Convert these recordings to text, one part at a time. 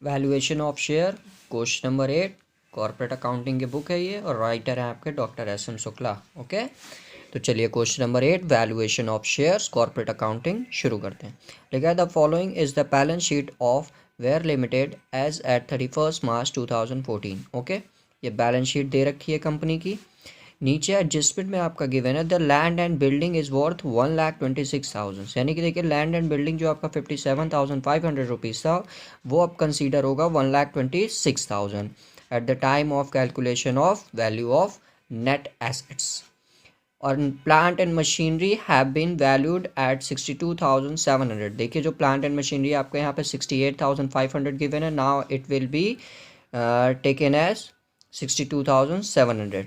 Valuation of share, question number 8, corporate accounting की book है ये और राइटर हैं आपके डॉक्टर SM शुक्ला। ओके, तो चलिए question number 8, valuation of shares, corporate accounting शुरू करते हैं। लिखा है the following is the balance sheet of Ware limited as at 31 March 2014। Okay, ये बैलेंस शीट दे रखी है कंपनी की। नीचे एडजस्टमेंट में आपका गिवन है the land and building is worth 1,26,000, यानी कि देखिए लैंड एंड बिल्डिंग जो आपका 57,500 रुपीज़ था वो अब कंसीडर होगा 1,26,000 at the time of calculation of value of net assets. और plant and machinery have been valued at 62,700। देखिए जो प्लांट एंड मशीनरी आपके यहाँ पे 68,500 गिवन है, now it will be taken as 62,700।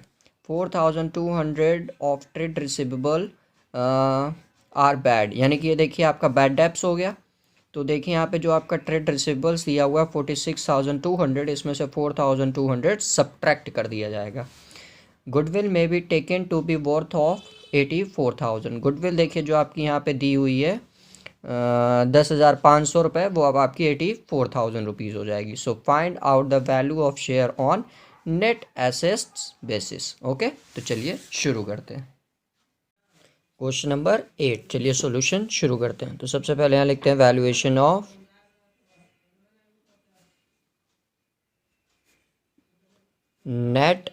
4,200 of trade receivable are bad, यानी कि ये देखिए आपका बैड डेप्स हो गया। तो देखिए यहाँ पे जो आपका ट्रेड रिसीवेबल्स दिया हुआ है 46,200, इसमें से 4,200 सब्ट्रैक्ट कर दिया जाएगा। गुडविल में be taken to be worth of 84,000। Goodwill देखिए जो आपकी यहाँ पे दी हुई है 10,500 रुपये, वो अब आपकी 84,000 रुपीज़ हो जाएगी। So find out the value of share on net assets basis. Okay, तो चलिए शुरू करते हैं क्वेश्चन नंबर 8। चलिए सॉल्यूशन शुरू करते हैं। तो सबसे पहले यहाँ लिखते हैं valuation of net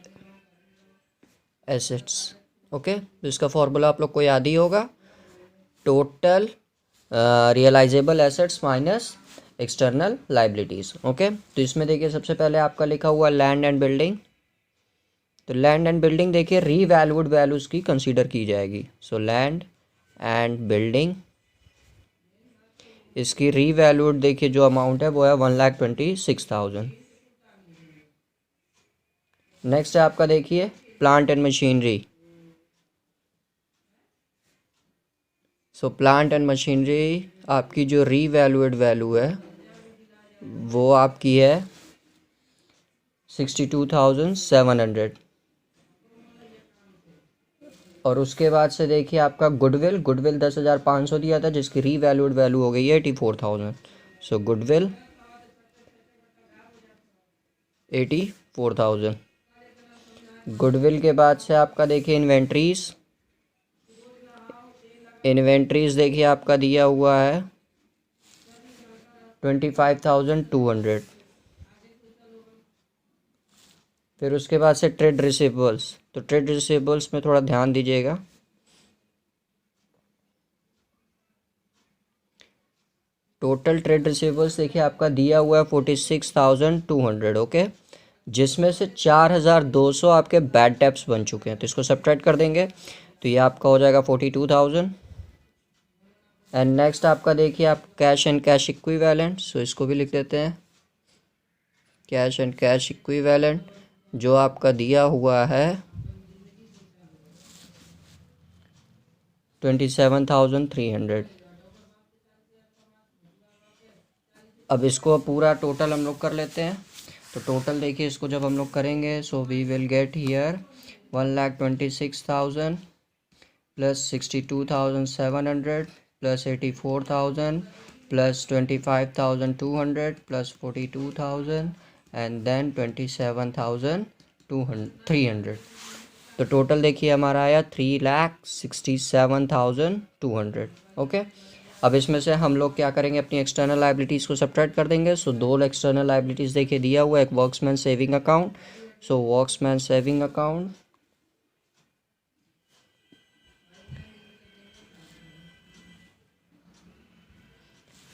assets. Okay, तो इसका फॉर्मूला आप लोग को याद ही होगा, total realisable assets minus external liabilities. Okay, तो इसमें देखिए सबसे पहले आपका लिखा हुआ लैंड एंड बिल्डिंग। तो लैंड एंड बिल्डिंग देखिए रीवैल्यूड वैल्यूज़ की कंसीडर की जाएगी। सो लैंड एंड बिल्डिंग, इसकी रीवैल्यूड देखिए जो अमाउंट है वो है 1,26,000। नेक्स्ट है आपका देखिए plant and machinery. So plant and machinery आपकी जो रीवैल्यूड वैल्यू है वो आपकी है 62,700। और उसके बाद से देखिए आपका गुडविल 10,500 दिया था, जिसकी रीवैल्यूड वैल्यू हो गई है 84,000। सो गुडविल 84,000। गुडविल के बाद से आपका देखिए इन्वेंट्रीज। इन्वेंट्रीज देखिए आपका दिया हुआ है 25,200। फिर उसके बाद से ट्रेड रिसीवेबल्स। तो ट्रेड रिसीवेबल्स में थोड़ा ध्यान दीजिएगा। टोटल ट्रेड रिसीवेबल्स देखिए आपका दिया हुआ है 46,200। ओके, जिसमें से 4,200 आपके बैड डेप्स बन चुके हैं, तो इसको सब्ट्रैक्ट कर देंगे तो ये आपका हो जाएगा 42,000। एंड नेक्स्ट आपका देखिए आप कैश एंड कैश इक्विवेलेंट। सो इसको भी लिख देते हैं कैश एंड कैश इक्विवेलेंट, जो आपका दिया हुआ है 27,300। अब इसको पूरा टोटल हम लोग कर लेते हैं। तो टोटल देखिए इसको जब हम लोग करेंगे so we will get here 1,26,000 plus 62,700 plus 84,000 plus 25,200 plus 42,000 and then 27,300। तो टोटल देखिए हमारा आया 3,67,200। ओके, अब इसमें से हम लोग क्या करेंगे, अपनी एक्सटर्नल लाइबिलिटीज़ को सब्ट्रैक्ट कर देंगे। सो दो एक्सटर्नल लाइबिलिटीज़ देखिए दिया हुआ है, एक वर्क्समैन सेविंग अकाउंट। सो वर्क्समैन सेविंग अकाउंट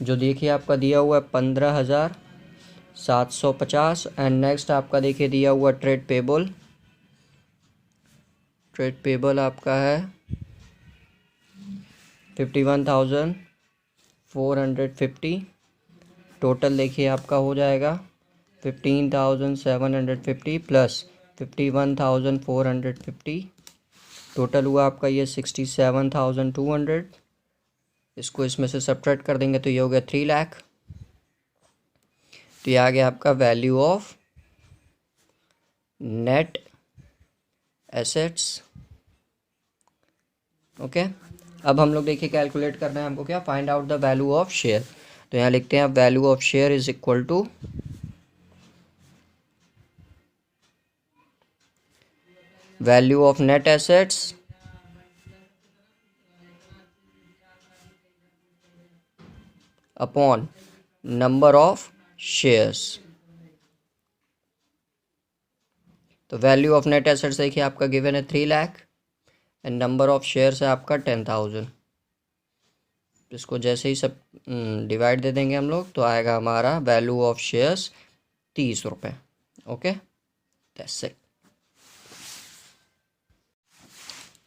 जो देखिए आपका दिया हुआ है 15,750। एंड नेक्स्ट आपका देखिए दिया हुआ ट्रेड पेबल। ट्रेड पेबल आपका है 51,450। टोटल देखिए आपका हो जाएगा 15,750 प्लस 51,450। टोटल हुआ आपका ये 67,200। इसको इसमें से सब्ट्रैक्ट कर देंगे तो ये हो गया 3 लाख। तो ये आ गया आपका value of net assets. Okay, अब हम लोग देखिए कैलकुलेट करना है हमको क्या, find out the value of share. तो यहाँ लिखते हैं value of share is equal to value of net assets upon number of shares. तो वैल्यू ऑफ नेट एसेट्स देखिए आपका गिवन है 3 lakh and number of shares है आपका 10,000। इसको जैसे ही सब डिवाइड दे देंगे हम लोग तो आएगा हमारा वैल्यू ऑफ शेयर्स 30 रुपये। Okay, that's it.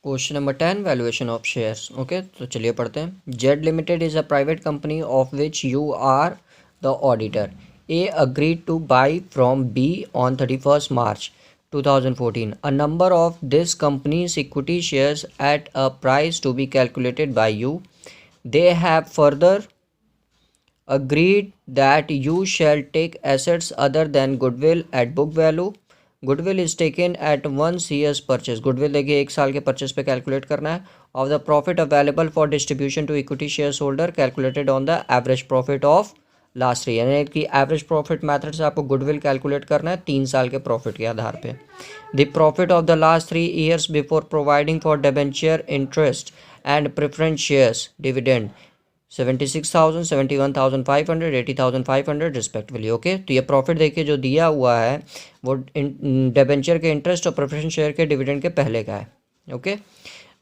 Question number 10, valuation of shares. Okay, तो चलिए पढ़ते हैं। Z limited is a private company of which you are the auditor. A agreed to buy from B on 31st March 2014 a number of this company's equity shares at a price to be calculated by you. They have further agreed that you shall take assets other than goodwill at book value. Goodwill is taken at 1 year's purchase. Goodwill देखिए 1 साल के purchase पे calculate करना है। Of the profit available for distribution to equity share holder calculated on the average profit of last 3, यानी कि average profit method से आपको गुडविल कैलकुलेट करना है 3 साल के प्रॉफिट के आधार पे। The profit of the last 3 years before providing for debenture interest and preference shares dividend 76,000, 71,500, 80,500 respectively. Okay, तो ये प्रॉफिट देखिए जो दिया हुआ है वो डिबेंचर के इंटरेस्ट और प्रेफरेंस शेयर के डिविडेंड के पहले का है। ओके,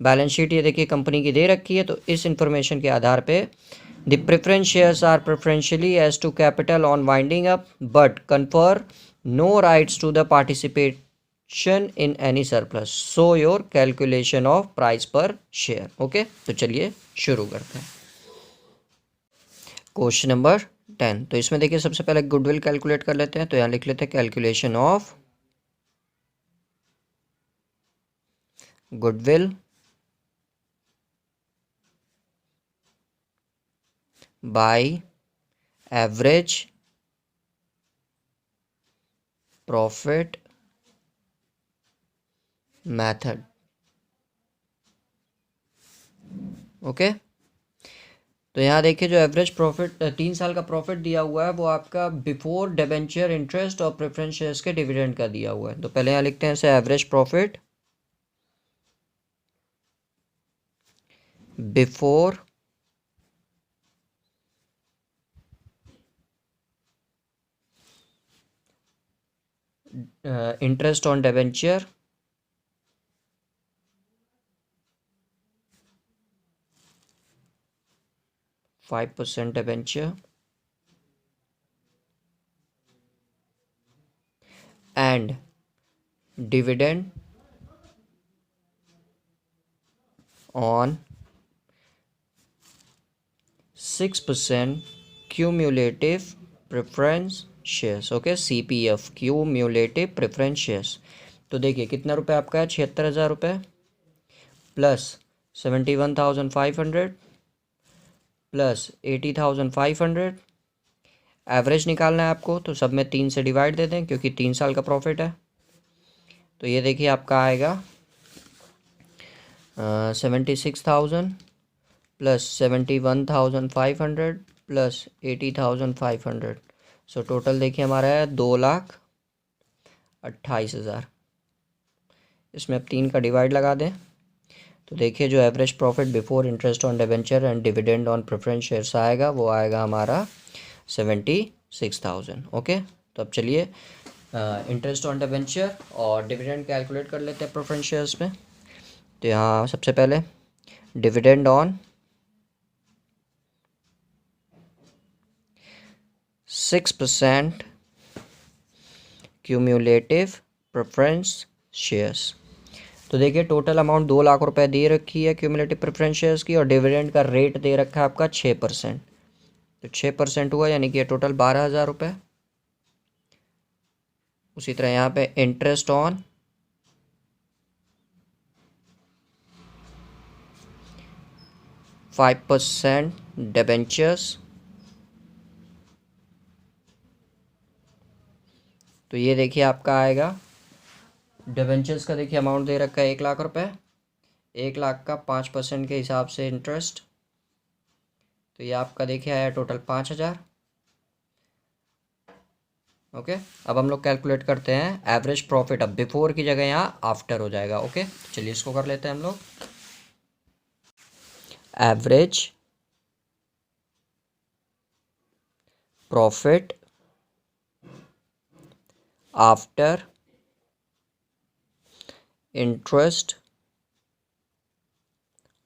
बैलेंस शीट ये देखिए कंपनी की दे रखी है। तो इस इंफॉर्मेशन के आधार पे the preference shares are preferentially as to capital on winding up but confer no rights to the participation in any surplus. So your calculation of price per share. Okay, तो चलिए शुरू करते हैं। क्वेश्चन नंबर 10, तो इसमें देखिए सबसे पहले गुडविल कैलकुलेट कर लेते हैं। तो यहाँ लिख लेते हैं calculation of goodwill by average profit method. Okay, तो यहाँ देखिए जो एवरेज प्रॉफिट 3 साल का प्रॉफिट दिया हुआ है वो आपका बिफोर डिबेंचर इंटरेस्ट और प्रेफरेंस शेयर्स के डिविडेंड का दिया हुआ है। तो पहले यहाँ लिखते हैं इसे average profit before interest on debenture %5 debenture and dividend on 6% cumulative preference shares। Okay, CPF cumulative preference shares। तो देखिए कितना रुपए आपका है, 76,000 रुपये प्लस 71,500 प्लस 80,500। एवरेज निकालना है आपको, तो सब में 3 से डिवाइड दे दें क्योंकि 3 साल का प्रॉफिट है। तो ये देखिए आपका आएगा 76,000 प्लस 71,500 प्लस 80,500। सो टोटल देखिए हमारा है 2,28,000। इसमें अब 3 का डिवाइड लगा दें तो देखिए जो average profit before interest on debenture and dividend on preference shares आएगा वो आएगा हमारा 76,000। ओके, तो अब चलिए इंटरेस्ट ऑन डिबेंचर और डिविडेंड कैलकुलेट कर लेते हैं प्रेफरेंस शेयर्स में। तो यहाँ सबसे पहले dividend on 6% cumulative preference shares. तो देखिए टोटल अमाउंट 2 लाख रुपए दे रखी है क्यूमुलेटिव प्रेफरेंस शेयर्स की और डिविडेंड का रेट दे रखा है आपका 6%। तो 6% हुआ यानी कि ये टोटल 12,000 रुपये। उसी तरह यहाँ पे इंटरेस्ट ऑन 5% डिबेंचर्स। तो ये देखिए आपका आएगा डिबेंचर्स का देखिए अमाउंट दे रखा है 1 लाख रुपए। 1 लाख का 5% के हिसाब से इंटरेस्ट, तो ये आपका देखिए आया टोटल 5,000 ओके। अब हम लोग कैलकुलेट करते हैं एवरेज प्रॉफिट। अब बिफोर की जगह यहाँ आफ्टर हो जाएगा। ओके, चलिए इसको कर लेते हैं हम लोग। Average profit after interest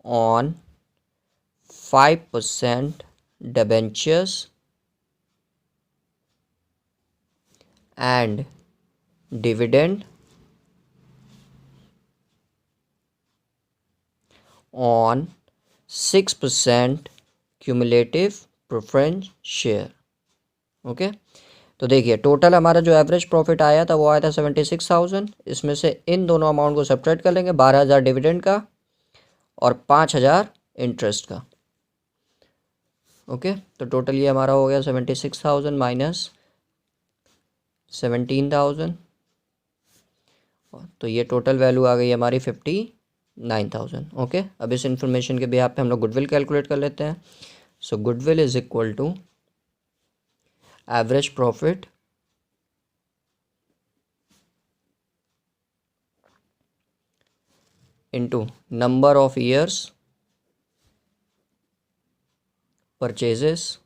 on 5% debentures and dividend on 6% cumulative preference share। Okay, तो देखिए टोटल हमारा जो एवरेज प्रॉफिट आया था वो आया था 76,000। इसमें से इन दोनों अमाउंट को सब्ट्रैक्ट कर लेंगे, 12,000 डिविडेंड का और 5,000 इंटरेस्ट का। ओके, तो टोटल ये हमारा हो गया 76,000 माइनस 17,000, तो ये टोटल वैल्यू आ गई हमारी 59,000। ओके, अब इस इंफॉर्मेशन के बिहाफ पे हम लोग गुडविल कैलकुलेट कर लेते हैं। So goodwill is equal to average profit into number of years purchases.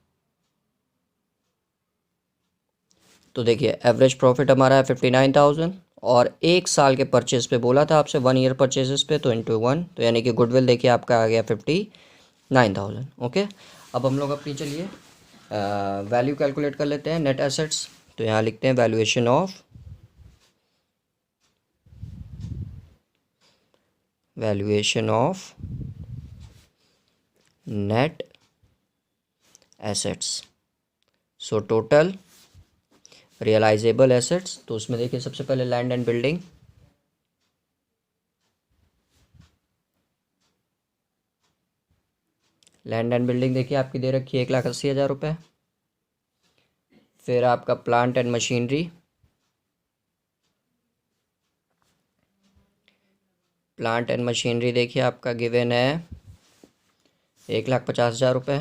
तो देखिए एवरेज प्रॉफिट हमारा है 59,000 और एक साल के परचेज पे बोला था आपसे, 1 ईयर परचेजेस पे, तो इंटू 1, तो यानी कि गुडविल देखिए आपका आ गया 59,000। ओके, अब हम लोग अपनी चलिए वैल्यू कैलकुलेट कर लेते हैं नेट एसेट्स। तो यहाँ लिखते हैं valuation of net assets. So total realisable assets, तो उसमें देखिए सबसे पहले land and building. Land and building देखिए आपकी दे रखी है 1,80,000 रुपये। फिर आपका प्लांट एंड मशीनरी, देखिए आपका गिवन है 1,50,000 रुपये।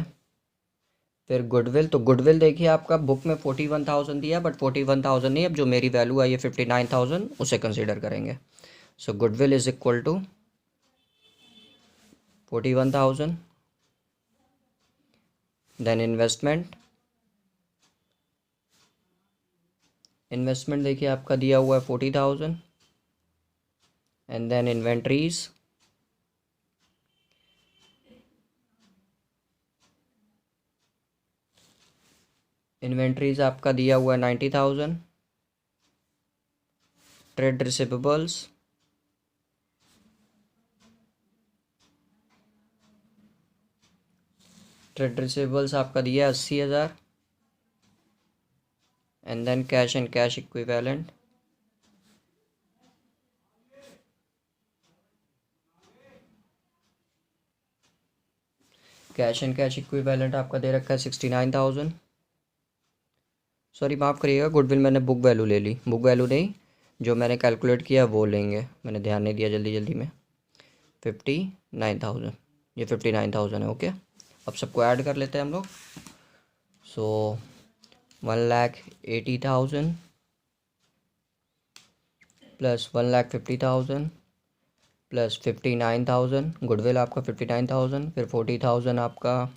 फिर गुडविल, तो गुडविल देखिए आपका बुक में 41,000 दिया, बट 41,000 नहीं, अब जो मेरी वैल्यू आई है 59,000 उसे कंसीडर करेंगे। So goodwill is equal to 41,000। Then investment देखिए आपका दिया हुआ है 40,000। एंड देन इन्वेंट्रीज, आपका दिया हुआ है 90,000। ट्रेड रिसिवेबल्स, आपका दिया है 80,000। And then cash and cash equivalent, आपका दे रखा है 69,000। सॉरी माफ़ करिएगा, गुडविल मैंने बुक वैल्यू ले ली, बुक वैल्यू नहीं, जो मैंने कैलकुलेट किया वो लेंगे, मैंने ध्यान नहीं दिया जल्दी में। 59,000, ये 59,000 है। ओके, अब सबको ऐड कर लेते हैं हम लोग। सो 1,80,000 प्लस 1,50,000 प्लस 59,000, गुडविल आपका 59,000, फिर 40,000 आपका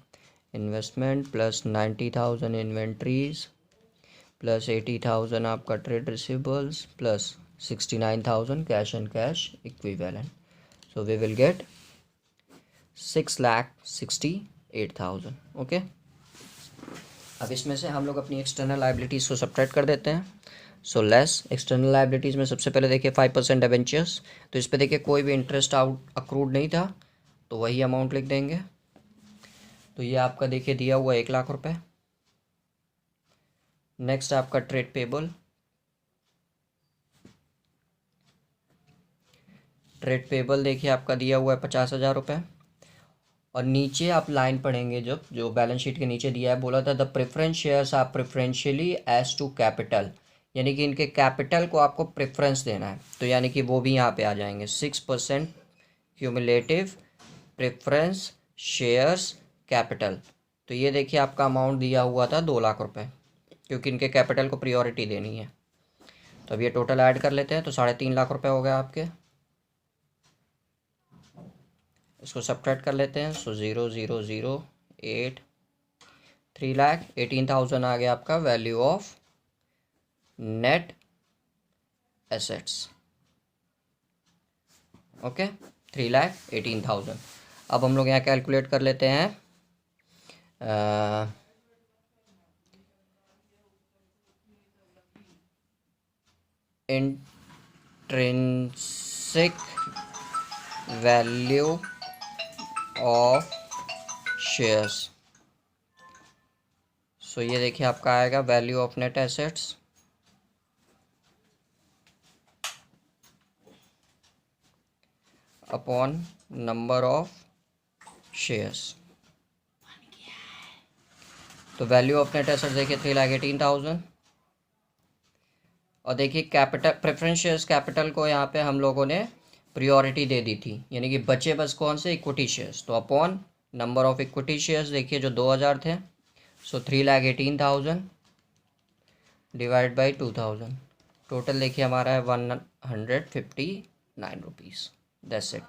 इन्वेस्टमेंट, प्लस 90,000 इन्वेंट्रीज, प्लस 80,000 आपका trade receivables, plus 69,000 cash and cash equivalent. So we will get 6,68,000। Okay, अब इसमें से हम लोग अपनी एक्सटर्नल लाइबिलिटीज़ को सब्ट्रैक्ट कर देते हैं। सो लेस एक्सटर्नल लाइबिलिटीज़ में सबसे पहले देखिए 5% डिबेंचर्स, तो इस पर देखिए कोई भी इंटरेस्ट आउट अक्रूड नहीं था, तो वही अमाउंट लिख देंगे। तो ये आपका देखिए दिया हुआ 1,00,000 रुपये। नेक्स्ट आपका ट्रेड पेबल, देखिए आपका दिया हुआ है 50,000 रुपये। और नीचे आप लाइन पढ़ेंगे जो बैलेंस शीट के नीचे दिया है, बोला था the preference shares are preferentially as to capital, यानी कि इनके कैपिटल को आपको प्रेफरेंस देना है, तो यानी कि वो भी यहाँ पे आ जाएंगे। 6% क्यूमुलेटिव प्रेफरेंस शेयर्स कैपिटल, तो ये देखिए आपका अमाउंट दिया हुआ था 2,00,000 रुपये। क्योंकि इनके कैपिटल को प्रायोरिटी देनी है। तो अब ये टोटल ऐड कर लेते हैं। तो 3.5 लाख रुपए हो गए आपके। इसको सब्ट्रैक्ट कर लेते हैं। सो 0,0,0,8 3,18,000 आ गया आपका value of net assets. Okay, 3,18,000। अब हम लोग यहाँ कैलकुलेट कर लेते हैं इंट्रिंसिक वैल्यू ऑफ शेयर्स। सो ये देखिए आपका आएगा value of net assets upon number of shares. तो वैल्यू ऑफ नेट एसेट्स देखिए 3,18,000। और देखिए कैपिटल प्रेफरेंस शेयर्स कैपिटल को यहाँ पे हम लोगों ने प्रायोरिटी दे दी थी, यानी कि बचे बस कौन से इक्विटी शेयर्स। तो upon number of equity shares देखिए जो 2,000 थे। सो 3,18,000 डिवाइड बाई 2,000। टोटल देखिए हमारा है 159 रुपीज़। That's it.